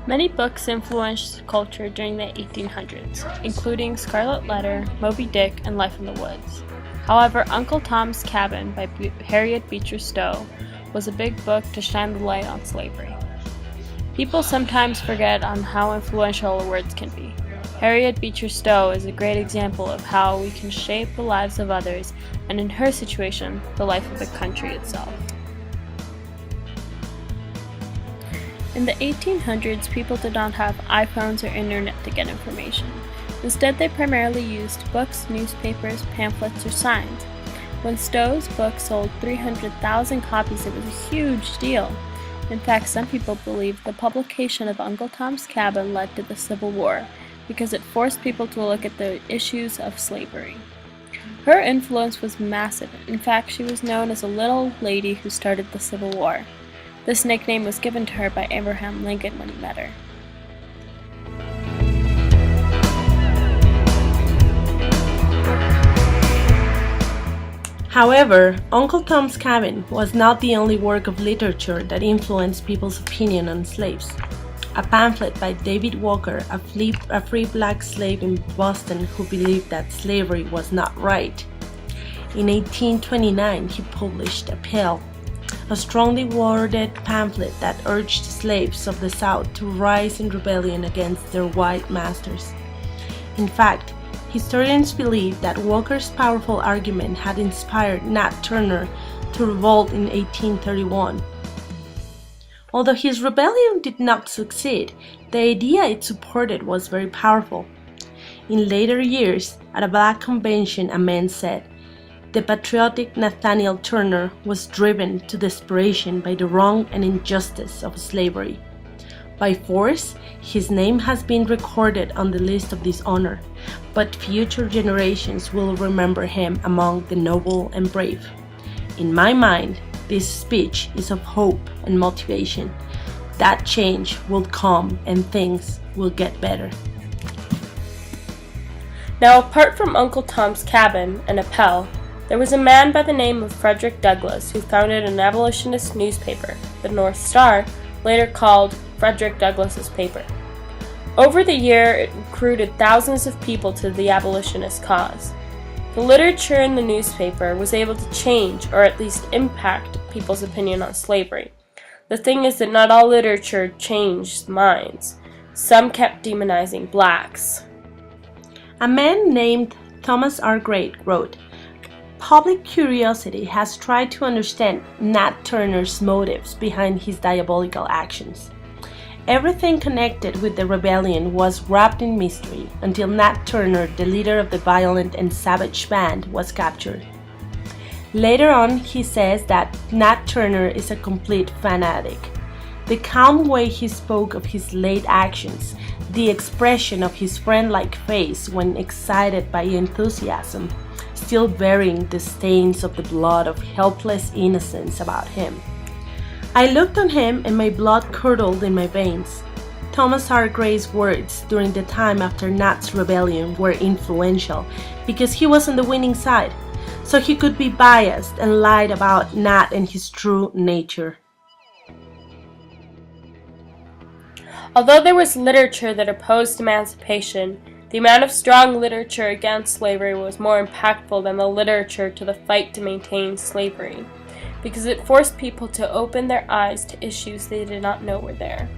Many books influenced culture during the 1800s, including Scarlet Letter, Moby Dick, and Life in the Woods. However, Uncle Tom's Cabin by Harriet Beecher Stowe was a big book to shine the light on slavery. People sometimes forget on how influential words can be. Harriet Beecher Stowe is a great example of how we can shape the lives of others, and in her situation, the life of the country itself. In the 1800s, people did not have iPhones or internet to get information. Instead, they primarily used books, newspapers, pamphlets, or signs. When Stowe's book sold 300,000 copies, it was a huge deal. In fact, some people believe the publication of Uncle Tom's Cabin led to the Civil War, because it forced people to look at the issues of slavery. Her influence was massive. In fact, she was known as a little lady who started the Civil War. This nickname was given to her by Abraham Lincoln when he met her. However, Uncle Tom's Cabin was not the only work of literature that influenced people's opinion on slaves. A pamphlet by David Walker, a free black slave in Boston who believed that slavery was not right. In 1829, he published Appeal, a strongly worded pamphlet that urged slaves of the South to rise in rebellion against their white masters. In fact, historians believe that Walker's powerful argument had inspired Nat Turner to revolt in 1831. Although his rebellion did not succeed, the idea it supported was very powerful. In later years, at a black convention, a man said, "The patriotic Nathaniel Turner was driven to desperation by the wrong and injustice of slavery. By force, his name has been recorded on the list of dishonor, but future generations will remember him among the noble and brave." In my mind, this speech is of hope and motivation. That change will come and things will get better. Now, apart from Uncle Tom's Cabin and Appel, there was a man by the name of Frederick Douglass who founded an abolitionist newspaper, the North Star, later called Frederick Douglass's paper. Over the year, it recruited thousands of people to the abolitionist cause. The literature in the newspaper was able to change, or at least impact, people's opinion on slavery. The thing is that not all literature changed minds. Some kept demonizing blacks. A man named Thomas R. Gray wrote, "Public curiosity has tried to understand Nat Turner's motives behind his diabolical actions. Everything connected with the rebellion was wrapped in mystery until Nat Turner, the leader of the violent and savage band, was captured." Later on, he says that Nat Turner is a complete fanatic. The calm way he spoke of his late actions, the expression of his friend-like face when excited by enthusiasm, still bearing the stains of the blood of helpless innocence about him. I looked on him and my blood curdled in my veins. Thomas R. Gray's words during the time after Nat's rebellion were influential because he was on the winning side, so he could be biased and lied about Nat and his true nature. Although there was literature that opposed emancipation, the amount of strong literature against slavery was more impactful than the literature to the fight to maintain slavery, because it forced people to open their eyes to issues they did not know were there.